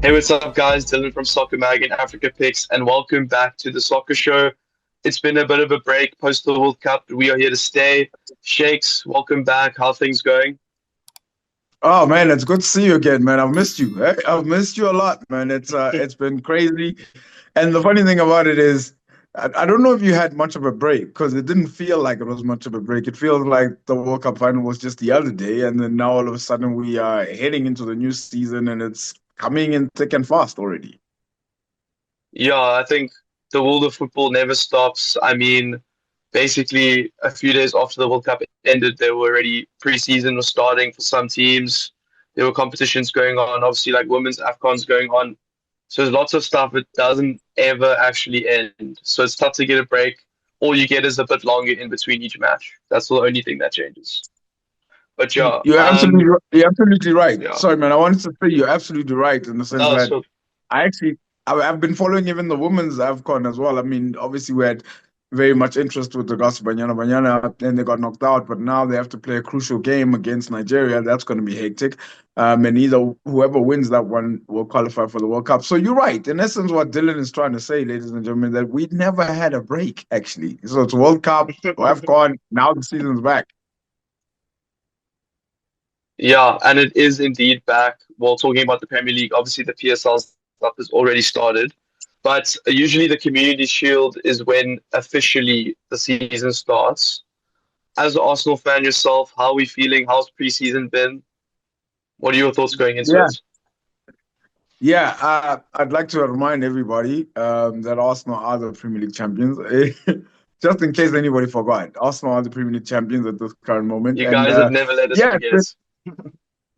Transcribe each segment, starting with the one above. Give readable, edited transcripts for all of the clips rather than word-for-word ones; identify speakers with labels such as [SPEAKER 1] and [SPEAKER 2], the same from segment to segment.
[SPEAKER 1] Hey, what's up, guys? Dylan from Soccer Mag and Africa Picks, and welcome back to the Soccer Show. It's been a bit of a break post the World Cup. We are here to stay. Shakes, welcome back. How are things going?
[SPEAKER 2] Oh man, it's good to see you again, man. I've missed you. I've missed you a lot, man. It's been crazy. And the funny thing about it is, I don't know if you had much of a break because it didn't feel like it was much of a break. It feels like the World Cup final was just the other day, and then now all of a sudden we are heading into the new season, and it's coming in thick and fast already.
[SPEAKER 1] Yeah, I think the world of football never stops. I mean, basically, a few days after the World Cup ended, there were already preseason was starting for some teams. There were competitions going on, obviously, like women's AFCONs going on. So there's lots of stuff. It doesn't ever actually end. So it's tough to get a break. All you get is a bit longer in between each match. That's the only thing that changes. But yeah,
[SPEAKER 2] You're absolutely right.
[SPEAKER 1] yeah.
[SPEAKER 2] Sorry, man. I wanted to say you're absolutely right in the sense
[SPEAKER 1] No,
[SPEAKER 2] that
[SPEAKER 1] so
[SPEAKER 2] I actually I've been following even the women's AFCON as well. I mean, obviously we had very much interest with regards to Banyana, and they got knocked out, but now they have to play a crucial game against Nigeria. That's going to be hectic. And either whoever wins that one will qualify for the World Cup. So you're right. In essence, what Dylan is trying to say, ladies and gentlemen, that we never had a break actually. So it's World Cup, AFCON. Now the season's back.
[SPEAKER 1] yeah, and it is indeed back. While talking about the Premier League, obviously the PSL stuff has already started. But usually the Community Shield is when officially the season starts. As an Arsenal fan yourself, how are we feeling? How's preseason been? What are your thoughts going into
[SPEAKER 2] Yeah.
[SPEAKER 1] it?
[SPEAKER 2] Yeah, I'd like to remind everybody that Arsenal are the Premier League champions. Just in case anybody forgot, Arsenal are the Premier League champions at this current moment.
[SPEAKER 1] You
[SPEAKER 2] And
[SPEAKER 1] guys have never let us
[SPEAKER 2] yeah,
[SPEAKER 1] forget.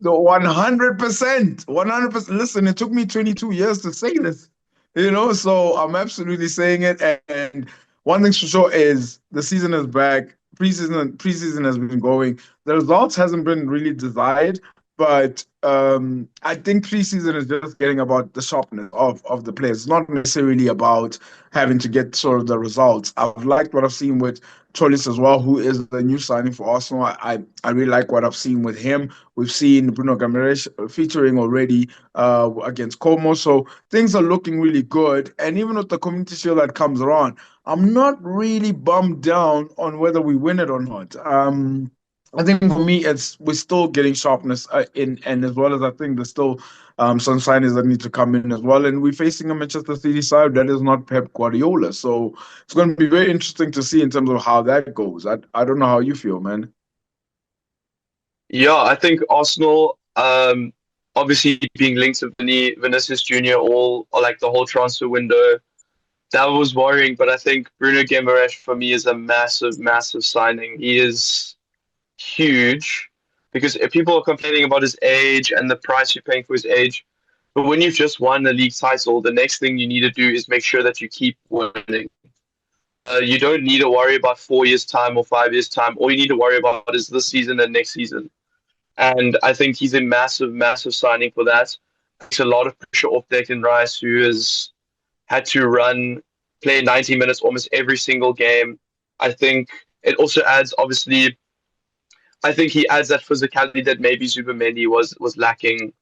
[SPEAKER 2] the 100%, 100%. Listen, it took me 22 years to say this, so I'm absolutely saying it. And one thing's for sure is the season is back. Preseason has been going. The results hasn't been really desired, but I think preseason is just getting about the sharpness of the players. It's not necessarily about having to get sort of the results. I've liked what I've seen with Cholis as well, who is the new signing for Arsenal. I really like what I've seen with him. We've seen Bruno Guimaraes featuring already against Como, so things are looking really good. And even with the Community Shield that comes around, I'm not really bummed down on whether we win it or not. I think for me, it's we're still getting sharpness in, and as well as I think there's still some signings that need to come in as well. And we're facing a Manchester City side that is not Pep Guardiola, so it's going to be very interesting to see in terms of how that goes. I don't know how you feel, man.
[SPEAKER 1] Yeah, I think Arsenal, obviously being linked to Vinicius Jr. all or like the whole transfer window, that was worrying. But I think Bruno Guimaraes for me is a massive, massive signing. He is huge because if people are complaining about his age and the price you're paying for his age. But when you've just won a league title, the next thing you need to do is make sure that you keep winning. You don't need to worry about 4 years' time or 5 years' time. All you need to worry about is this season and next season. And I think he's a massive, massive signing for that. Takes a lot of pressure off Declan Rice, who has had to play 90 minutes almost every single game. I think it also adds, obviously, I think he adds that physicality that maybe Zubamendi was lacking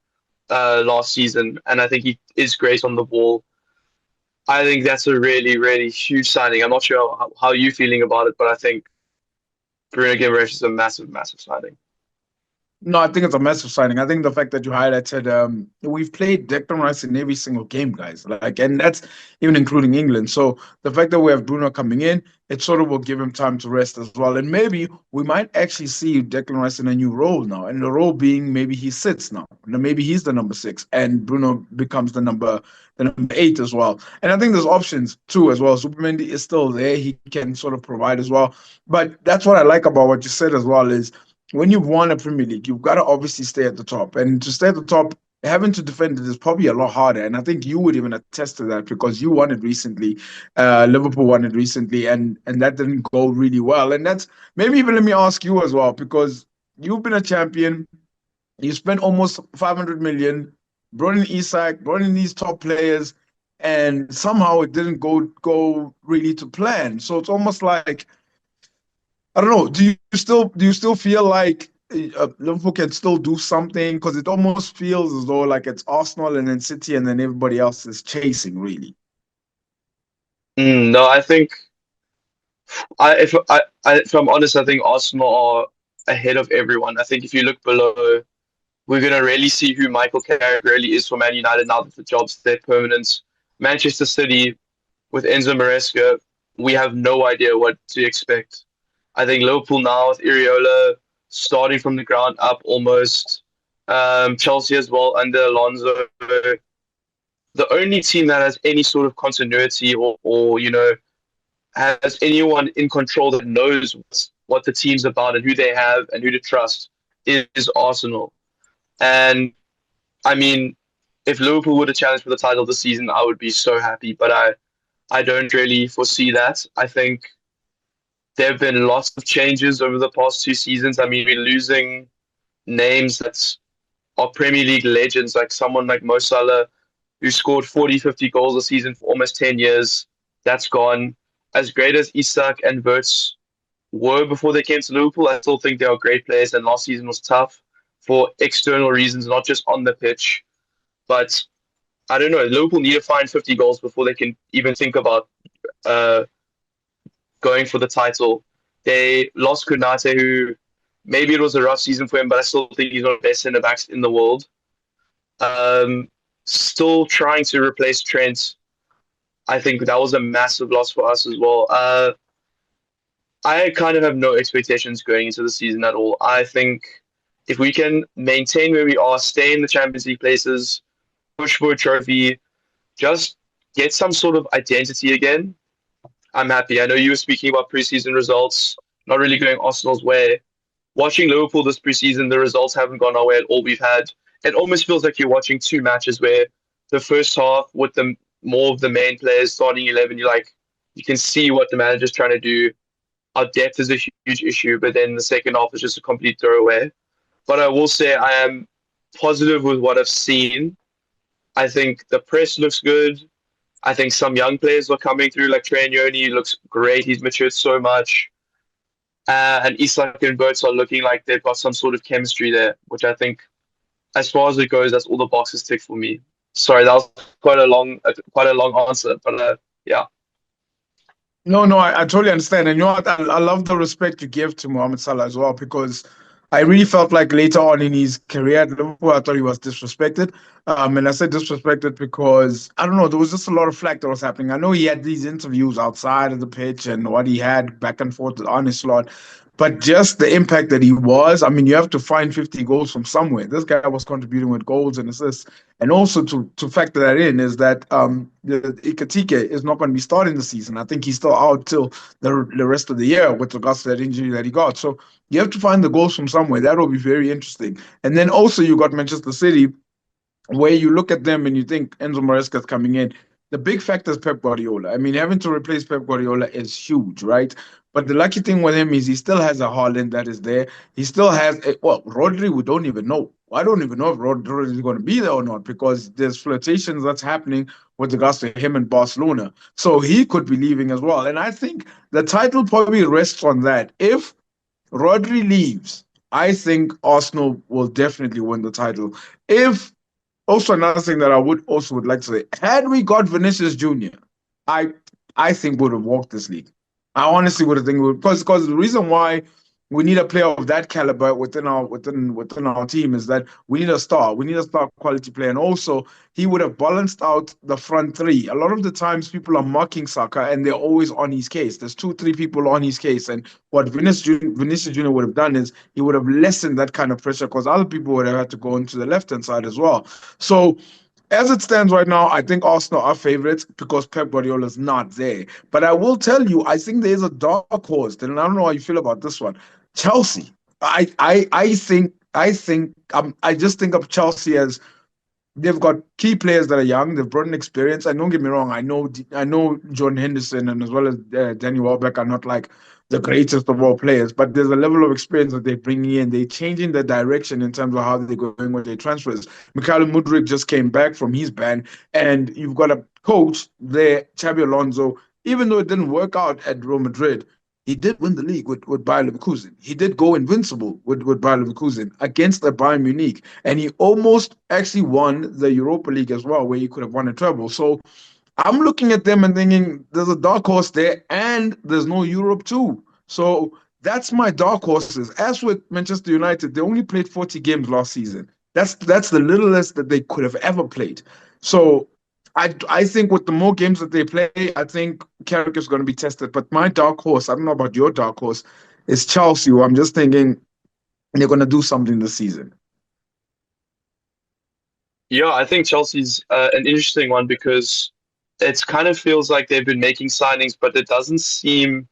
[SPEAKER 1] last season, and I think he is great on the ball. I think that's a really, really huge signing. I'm not sure how you're feeling about it, but I think Bruno Guimaraes is a massive, massive signing.
[SPEAKER 2] No, I think it's a massive signing. I think the fact that you highlighted, we've played Declan Rice in every single game, guys. Like, and that's even including England. So the fact that we have Bruno coming in, it sort of will give him time to rest as well. And maybe we might actually see Declan Rice in a new role now, and the role being maybe he sits now. Maybe he's the number six, and Bruno becomes the number eight as well. And I think there's options too as well. Supermendi is still there; he can sort of provide as well. But that's what I like about what you said as well is when you've won a Premier League, you've got to obviously stay at the top. And to stay at the top, having to defend it is probably a lot harder. And I think you would even attest to that because you won it recently. Liverpool won it recently, and that didn't go really well. And that's maybe even let me ask you as well because you've been a champion. You spent almost 500 million, brought in Isak, brought in these top players, and somehow it didn't go really to plan. So it's almost like I don't know. Do you still feel like Liverpool can still do something because it almost feels as though like it's Arsenal and then City and then everybody else is chasing really.
[SPEAKER 1] No, I think if I'm honest, I think Arsenal are ahead of everyone. I think if you look below, we're gonna really see who Michael Carrick really is for Man United now that the job's there permanent. Manchester City with Enzo Maresca, we have no idea what to expect. I think Liverpool now with Iriola starting from the ground up almost. Chelsea as well under Alonso. The only team that has any sort of continuity or has anyone in control that knows what the team's about and who they have and who to trust is Arsenal. And I mean, if Liverpool were to challenge for the title this season, I would be so happy. But I don't really foresee that. I think there have been lots of changes over the past 2 seasons. I mean, we're losing names that are Premier League legends, like someone like Mo Salah, who scored 40, 50 goals a season for almost 10 years. That's gone. As great as Isak and Verts were before they came to Liverpool, I still think they are great players. And last season was tough for external reasons, not just on the pitch. But I don't know. Liverpool need to find 50 goals before they can even think about uh, going for the title. They lost Konate, who maybe it was a rough season for him, but I still think he's one of the best centre backs in the world. Um, Still trying to replace Trent. I think that was a massive loss for us as well. I kind of have no expectations going into the season at all. I think if we can maintain where we are, stay in the Champions League places, push for a trophy, just get some sort of identity again, I'm happy. I know you were speaking about preseason results, not really going Arsenal's way. Watching Liverpool this preseason, the results haven't gone our way at all. We've had it almost feels like you're watching two matches where the first half with the more of the main players starting 11, you can see what the manager's trying to do. Our depth is a huge issue, but then the second half is just a complete throwaway. But I will say I am positive with what I've seen. I think the press looks good. I think some young players are coming through, like Trey Yoni looks great. He's matured so much. And Isak and Bertz are looking like they've got some sort of chemistry there, which I think, as far as it goes, that's all the boxes tick for me. Sorry, that was quite a long answer, but yeah.
[SPEAKER 2] No, no, I totally understand. And you know what? I love the respect you give to Mohamed Salah as well because I really felt like later on in his career at Liverpool, I thought he was disrespected. And I said disrespected because I don't know, there was just a lot of flack that was happening. I know he had these interviews outside of the pitch and what he had back and forth on his slot, but just the impact that he was, I mean, you have to find 50 goals from somewhere. This guy was contributing with goals and assists. And also to factor that in is that the Ikatike is not going to be starting the season. I think he's still out till the rest of the year with regards to that injury that he got. So you have to find the goals from somewhere. That will be very interesting. And then also you got Manchester City, where you look at them and you think Enzo Maresca is coming in. The big factor is Pep Guardiola. I mean, having to replace Pep Guardiola is huge, right? But the lucky thing with him is he still has a Haaland that is there. He still has, well, Rodri, we don't even know. I don't even know if Rodri is going to be there or not because there's flirtations that's happening with regards to him and Barcelona. So he could be leaving as well. And I think the title probably rests on that. If Rodri leaves, I think Arsenal will definitely win the title. If also another thing that I would like to say, had we got Vinicius Jr., I I think would have walked this league. I honestly would have think because the reason why we need a player of that caliber within our team is that we need a star. We need a star quality player. And also he would have balanced out the front three. A lot of the times people are mocking Saka and they're always on his case. There's two, three people on his case. And what Vinicius Jr. would have done is he would have lessened that kind of pressure because other people would have had to go into the left-hand side as well. So as it stands right now, I think Arsenal are favorites because Pep Guardiola is not there. But I will tell you, I think there is a dark horse, and I don't know how you feel about this one. Chelsea. I just think of Chelsea as they've got key players that are young. They've brought in experience. And don't get me wrong, I know Jordan Henderson and as well as Danny Welbeck are not like the greatest of all players, but there's a level of experience that they're bringing in. They're changing the direction in terms of how they're going with their transfers. Mikhail Mudryk just came back from his ban, and you've got a coach there, Xabi Alonso. Even though it didn't work out at Real Madrid, he did win the league with Bayer Leverkusen. He did go invincible with Bayer Leverkusen against the Bayern Munich. And he almost actually won the Europa League as well, where he could have won a treble. So I'm looking at them and thinking there's a dark horse there, and there's no Europe too. So that's my dark horses. As with Manchester United, they only played 40 games last season. That's the littlest that they could have ever played. So I think with the more games that they play, I think character is going to be tested. But my dark horse, I don't know about your dark horse, is Chelsea. I'm just thinking they're going to do something this season.
[SPEAKER 1] Yeah, I think Chelsea's an interesting one because it kind of feels like they've been making signings, but it doesn't seem.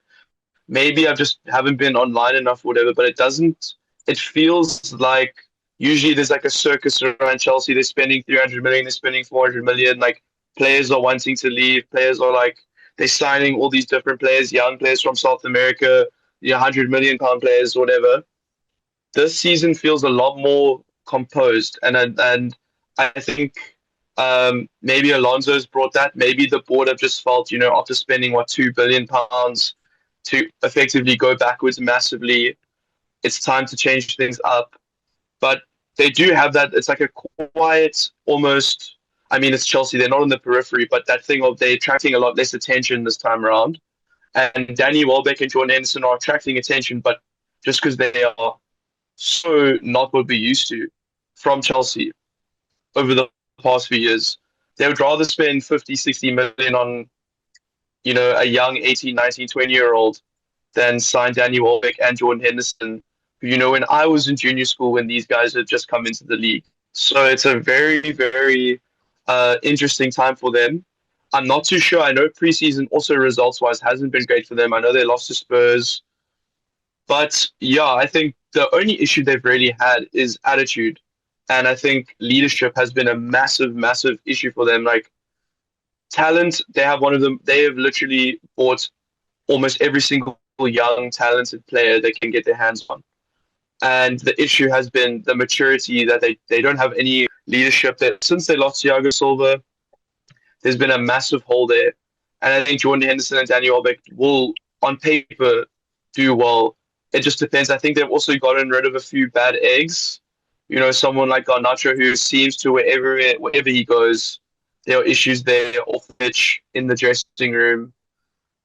[SPEAKER 1] Maybe I just haven't been online enough, or whatever. But it doesn't. It feels like usually there's like a circus around Chelsea. They're spending 300 million. They're spending 400 million. Like players are wanting to leave. Players are like they're signing all these different players, young players from South America, 100 million pound players, whatever. This season feels a lot more composed, and I think maybe Alonso's brought that. Maybe the board have just felt, after spending what £2 billion to effectively go backwards massively, it's time to change things up. But they do have that. It's like a quiet, almost. I mean, it's Chelsea. They're not on the periphery, but that thing of they're attracting a lot less attention this time around. And Danny Welbeck and Jordan Henderson are attracting attention, but just because they are so not what we used to from Chelsea over the past few years. They would rather spend 50, 60 million on, a young 18, 19, 20-year-old than sign Danny Welbeck and Jordan Henderson, who, when I was in junior school when these guys had just come into the league. So it's a very, very interesting time for them. I'm not too sure. I know preseason also results-wise hasn't been great for them. I know they lost to Spurs. But yeah, I think the only issue they've really had is attitude. And I think leadership has been a massive, massive issue for them. Like talent, they have one of them. They have literally bought almost every single young, talented player they can get their hands on. And the issue has been the maturity that they don't have any leadership. That since they lost Thiago Silva, there's been a massive hole there. And I think Jordan Henderson and Daniel Welbeck will, on paper, do well. It just depends. I think they've also gotten rid of a few bad eggs. Someone like Garnacho who seems to wherever he goes, there are issues there off the pitch, in the dressing room.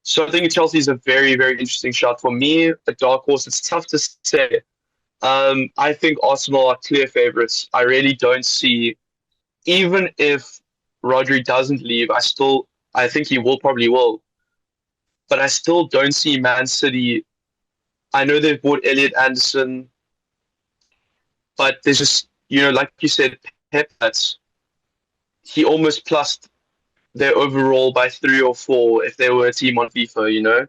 [SPEAKER 1] So I think Chelsea is a very, very interesting shot. For me, a dark horse, it's tough to say. I think Arsenal are clear favourites. I really don't see, even if Rodri doesn't leave, I think he probably will. But I still don't see Man City. I know they've bought Elliot Anderson, but there's just, like you said, Pep, he almost plussed their overall by 3 or 4 if they were a team on FIFA.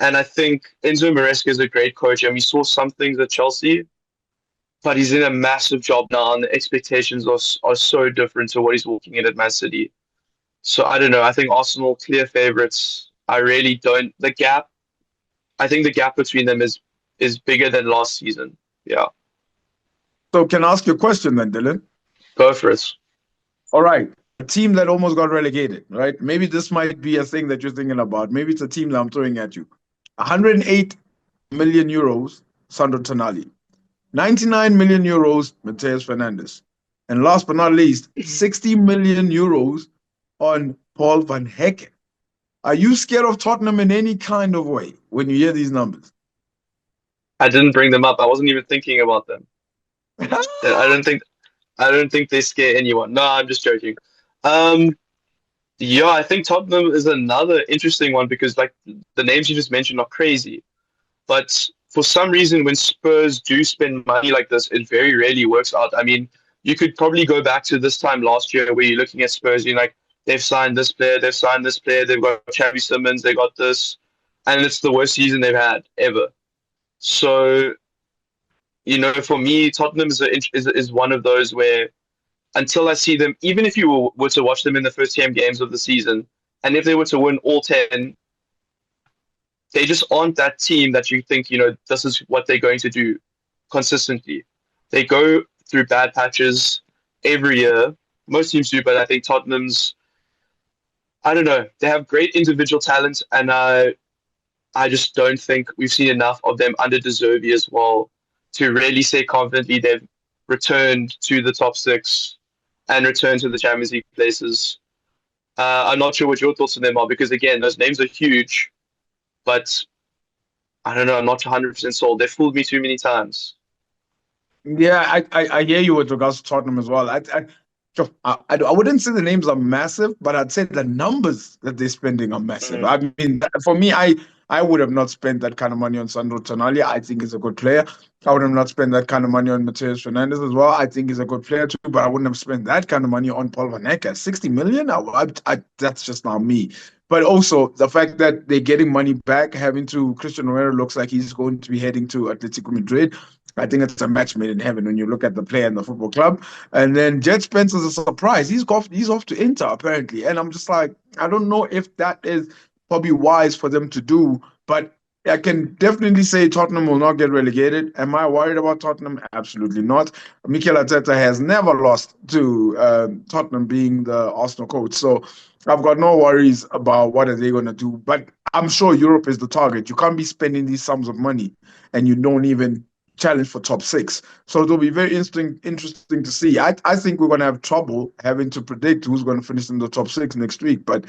[SPEAKER 1] And I think Enzo Maresca is a great coach, and we saw some things at Chelsea, but he's in a massive job now, and the expectations are so different to what he's walking in at Man City. So I don't know. I think Arsenal clear favourites. I really don't. I think the gap between them is bigger than last season. Yeah.
[SPEAKER 2] So can I ask you a question then, Dylan?
[SPEAKER 1] Go for it.
[SPEAKER 2] All right. A team that almost got relegated, right? Maybe this might be a thing that you're thinking about. Maybe it's a team that I'm throwing at you. 108 million euros, Sandro Tonali. 99 million euros, Mateus Fernandes. And last but not least, 60 million euros on Paul van Hekken. Are you scared of Tottenham in any kind of way when you hear these numbers?
[SPEAKER 1] I didn't bring them up. I wasn't even thinking about them. I don't think they scare anyone. No, I'm just joking. Yeah, I think Tottenham is another interesting one because like the names you just mentioned are crazy. But for some reason, when Spurs do spend money like this, it very rarely works out. I mean, you could probably go back to this time last year where you're looking at Spurs, you're like, they've signed this player, they've signed this player, they've got Xavi Simmons, they got this, and it's the worst season they've had ever. So, for me, Tottenham is one of those where until I see them, even if you were to watch them in the first 10 games of the season, and if they were to win all 10, they just aren't that team that you think, this is what they're going to do consistently. They go through bad patches every year. Most teams do, but I think Tottenham's, I don't know, they have great individual talent, and I I just don't think we've seen enough of them under De Zerbi as well to really say confidently they've returned to the top six and returned to the Champions League places. I'm not sure what your thoughts on them are because again, those names are huge, but I don't know. I'm not 100% sold. They've fooled me too many times.
[SPEAKER 2] Yeah, I hear you with regards to Tottenham as well. Sure, I wouldn't say the names are massive, but I'd say the numbers that they're spending are massive.
[SPEAKER 1] Mm.
[SPEAKER 2] I mean, for me, I would have not spent that kind of money on Sandro Tonali. I think he's a good player. I would have not spent that kind of money on Mateus Fernandez as well. I think he's a good player too, but I wouldn't have spent that kind of money on Paul Van Eyck at 60 million. That's just not me. But also the fact that they're getting money back, having to Christian Romero looks like he's going to be heading to Atletico Madrid. I think it's a match made in heaven when you look at the player and the football club. And then Jet Spencer's a surprise. He's off to Inter apparently, and I'm just like, I don't know if that is probably wise for them to do, but I can definitely say Tottenham will not get relegated. Am I worried about Tottenham? Absolutely not. Mikel Arteta has never lost to Tottenham being the Arsenal coach, so I've got no worries about what are they going to do. But I'm sure Europe is the target. You can't be spending these sums of money and you don't even challenge for top six. So it'll be very interesting to see. I think we're going to have trouble having to predict who's going to finish in the top six next week. But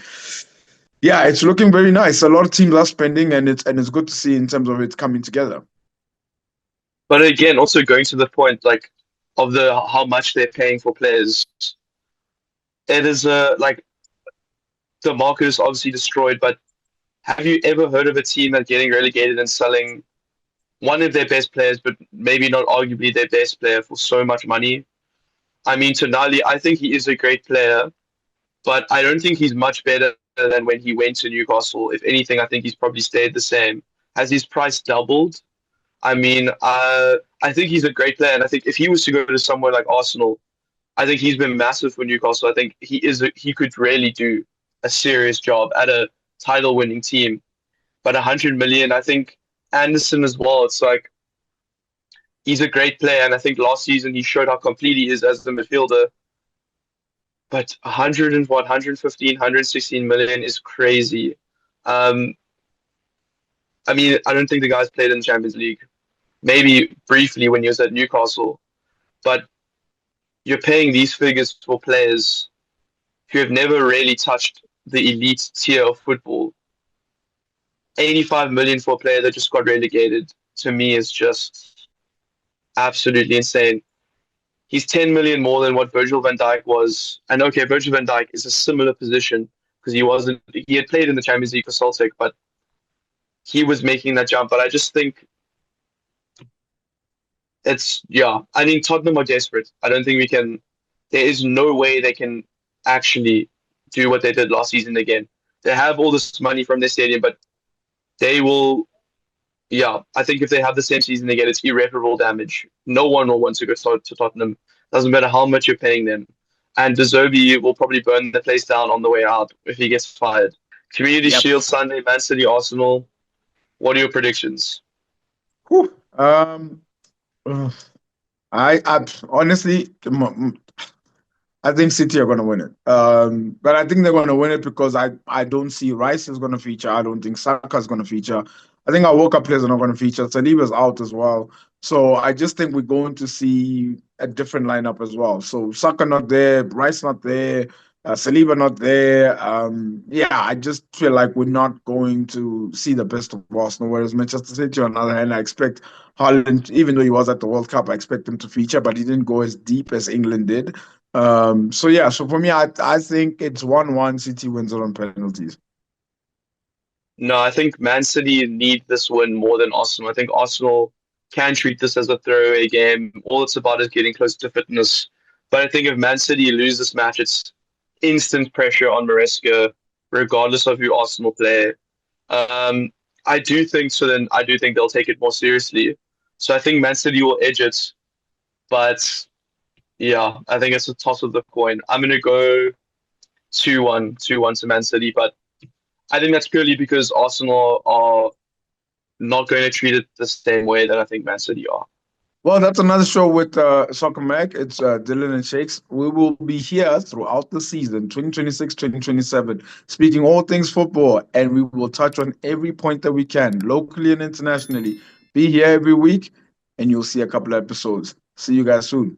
[SPEAKER 2] yeah, it's looking very nice. A lot of teams are spending, and it's good to see in terms of it coming together.
[SPEAKER 1] But again, also going to the point like of the how much they're paying for players, it is like the market is obviously destroyed. But have you ever heard of a team that getting relegated and selling one of their best players, but maybe not arguably their best player for so much money? I mean, Tonali, I think he is a great player, but I don't think he's much better than when he went to Newcastle. If anything, I think he's probably stayed the same. Has his price doubled? I mean, I think he's a great player, and I think if he was to go to somewhere like Arsenal, I think he's been massive for Newcastle. I think he could really do a serious job at a title-winning team. But 100 million, I think Anderson as well. It's like he's a great player, and I think last season he showed how complete he is as a midfielder. But 100 and what, 115, 116 million is crazy. Um, I mean, I don't think the guy's played in the Champions League. Maybe briefly when he was at Newcastle, but you're paying these figures for players who have never really touched the elite tier of football. 85 million for a player that just got relegated to me is just absolutely insane. He's 10 million more than what Virgil van Dijk was. And okay, Virgil van Dijk is a similar position because he had played in the Champions League for Celtic, but he was making that jump. But I just think yeah. I mean, Tottenham are desperate. I don't think there is no way they can actually do what they did last season again. They have all this money from their stadium, but they will, yeah. I think if they have the same season again, it's irreparable damage. No one will want to go to Tottenham. Doesn't matter how much you're paying them. And De Zerbi will probably burn the place down on the way out if he gets fired. Community
[SPEAKER 2] Yep.
[SPEAKER 1] Shield Sunday, Man City, Arsenal. What are your predictions?
[SPEAKER 2] Whew. Uh, I honestly, I think City are going to win it. But I think they're going to win it because I don't see Rice is going to feature. I don't think Saka is going to feature. I think our World Cup players are not going to feature. Saliba's out as well. So I just think we're going to see a different lineup as well. So Saka not there, Rice not there, Saliba not there. Yeah, I just feel like we're not going to see the best of Arsenal. Whereas Manchester City, on the other hand, I expect Haaland, even though he was at the World Cup, I expect him to feature, but he didn't go as deep as England did. So yeah, so for me, I think it's 1-1. City wins it on penalties.
[SPEAKER 1] No, I think Man City need this win more than Arsenal. I think Arsenal can treat this as a throwaway game. All it's about is getting close to fitness. But I think if Man City lose this match, it's instant pressure on Maresca, regardless of who Arsenal play. Um, I do think so. Then I do think they'll take it more seriously. So I think Man City will edge it. But yeah, I think it's a toss of the coin. I'm gonna go 2-1, 2-1 to Man City, but I think that's purely because Arsenal are not going to treat it the same way that I think Man City are.
[SPEAKER 2] Well, that's another show with Soccer Mag. It's Dylan and Shakes. We will be here throughout the season, 2026, 2027, speaking all things football, and we will touch on every point that we can, locally and internationally. Be here every week, and you'll see a couple of episodes. See you guys soon.